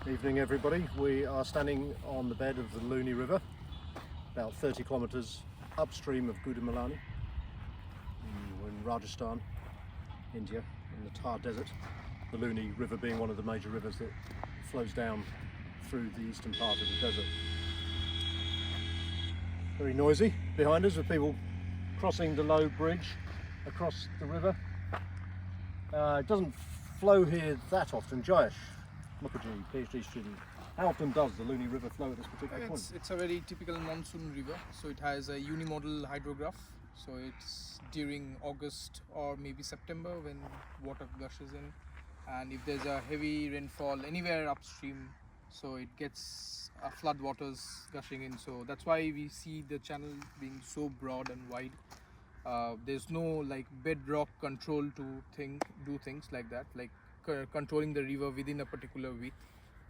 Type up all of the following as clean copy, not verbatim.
Evening everybody. We are standing on the bed of the Luni River, about 30 kilometres upstream of Gudamalani. We're in Rajasthan, India, in the Thar Desert. The Luni River being one of the major rivers that flows down through the eastern part of the desert. Very noisy behind us with people crossing the low bridge across the river. It doesn't flow here that often. Jayesh, Mukherjee, PhD student, how often does the Luni River flow at this particular point? It's a very typical monsoon river, so it has a unimodal hydrograph. So it's during August or maybe September when water gushes in, and if there's a heavy rainfall anywhere upstream, so it gets flood waters gushing in. So that's why we see the channel being so broad and wide. There's no like bedrock control to do things like that, like controlling the river within a particular width.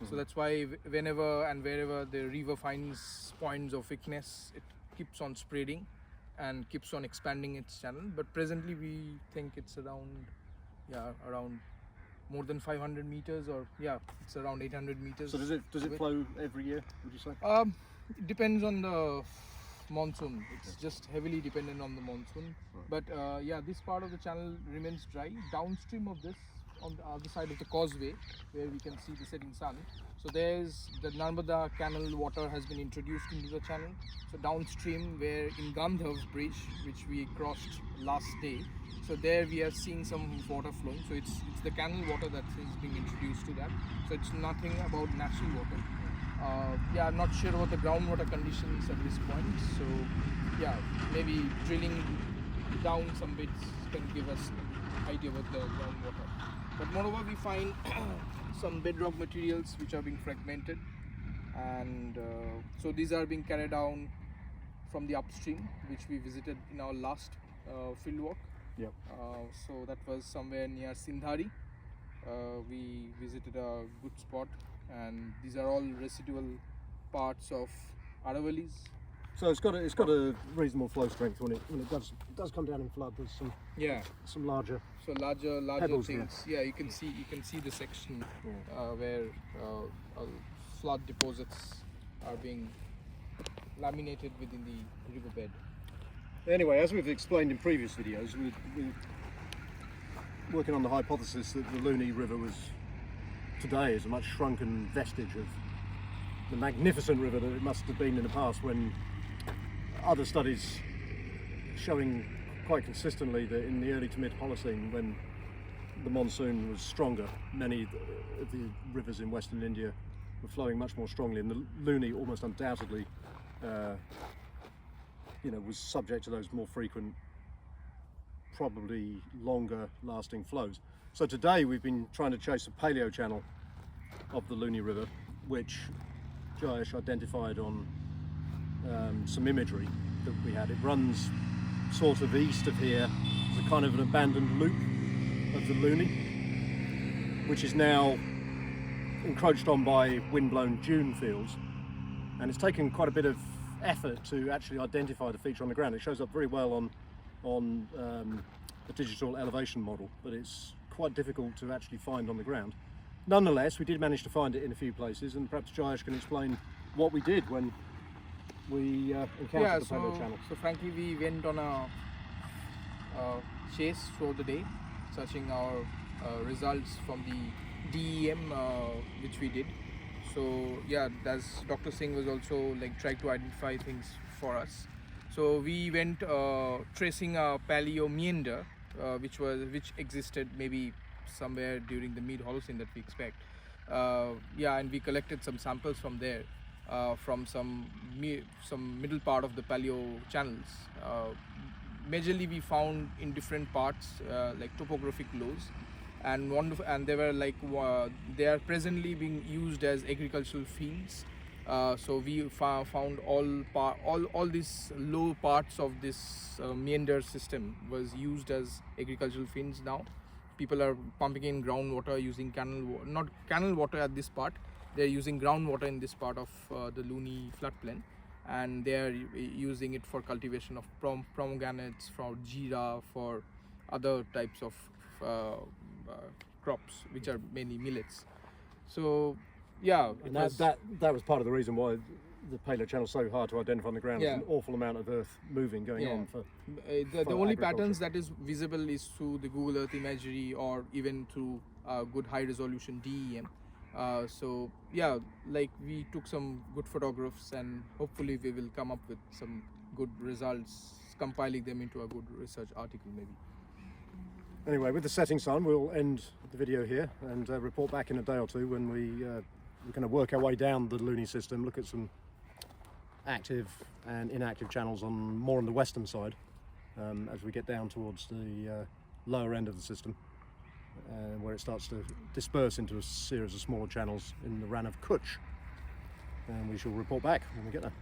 So that's why whenever and wherever the river finds points of weakness, it keeps on spreading and keeps on expanding its channel. But presently we think it's around more than 500 meters, or it's around 800 meters. So does it flow every year, would you say? It depends on the monsoon. It's just heavily dependent on the monsoon. Right. But this part of the channel remains dry. Downstream of this, on the other side of the causeway, where we can see the setting sun, so there's the Narmada canal water has been introduced into the channel. So downstream, where in Gandhav bridge, which we crossed last day, so there we are seeing some water flowing. So it's the canal water that is being introduced to that. So it's nothing about natural water. I'm not sure about the groundwater conditions at this point. So maybe drilling down some bits can give us an idea about the groundwater. But moreover, we find some bedrock materials which are being fragmented, and so these are being carried down from the upstream, which we visited in our last field walk. Yep. So that was somewhere near Sindhari. We visited a good spot, and these are all residual parts of Aravalis. So it's got a reasonable flow strength when it does come down in flood. There's some larger Larger things. There. You can see the section where flood deposits are being laminated within the riverbed. Anyway, as we've explained in previous videos, we're working on the hypothesis that the Luni River today is a much shrunken vestige of the magnificent river that it must have been in the past, when other studies showing quite consistently that in the early to mid Holocene, when the monsoon was stronger, many of the rivers in Western India were flowing much more strongly, and the Luni almost undoubtedly was subject to those more frequent, probably longer lasting flows. So today we've been trying to chase a paleo channel of the Luni River, which Jayesh identified on some imagery that we had. It runs sort of east of here. It's a kind of an abandoned loop of the Luni, which is now encroached on by wind-blown dune fields, and it's taken quite a bit of effort to actually identify the feature on the ground. It shows up very well on a digital elevation model, but it's quite difficult to actually find on the ground. Nonetheless, we did manage to find it in a few places, and perhaps Jayesh can explain what we did when we encountered the paleo channel. So frankly, we went on a chase throughout the day, searching our results from the DEM which we did. So as Dr. Singh was also trying to identify things for us. So we went tracing a paleo meander which existed maybe somewhere during the mid Holocene that we expect. And we collected some samples from there, from some middle part of the paleo channels. Majorly we found in different parts like topographic lows, and they were they are presently being used as agricultural fields. So we found all these low parts of this meander system was used as agricultural fields now. People are pumping in groundwater using not canal water at this part. They're using groundwater in this part of the Luni floodplain, and they are using it for cultivation of pomegranates, for jeera, for other types of crops, which are mainly millets. So Yeah, it And was, that was part of the reason why the paleo channel is so hard to identify on the ground. Yeah. There's an awful amount of earth moving going on for the for only agriculture. patterns that is visible is through the Google Earth imagery or even through good high resolution DEM. So yeah, like we took some good photographs and hopefully we will come up with some good results, compiling them into a good research article maybe. Anyway, with the setting sun, we'll end the video here and report back in a day or two when we're going to work our way down the Luni system, look at some active and inactive channels more on the western side as we get down towards the lower end of the system, where it starts to disperse into a series of smaller channels in the Ran of Kutch. And we shall report back when we get there.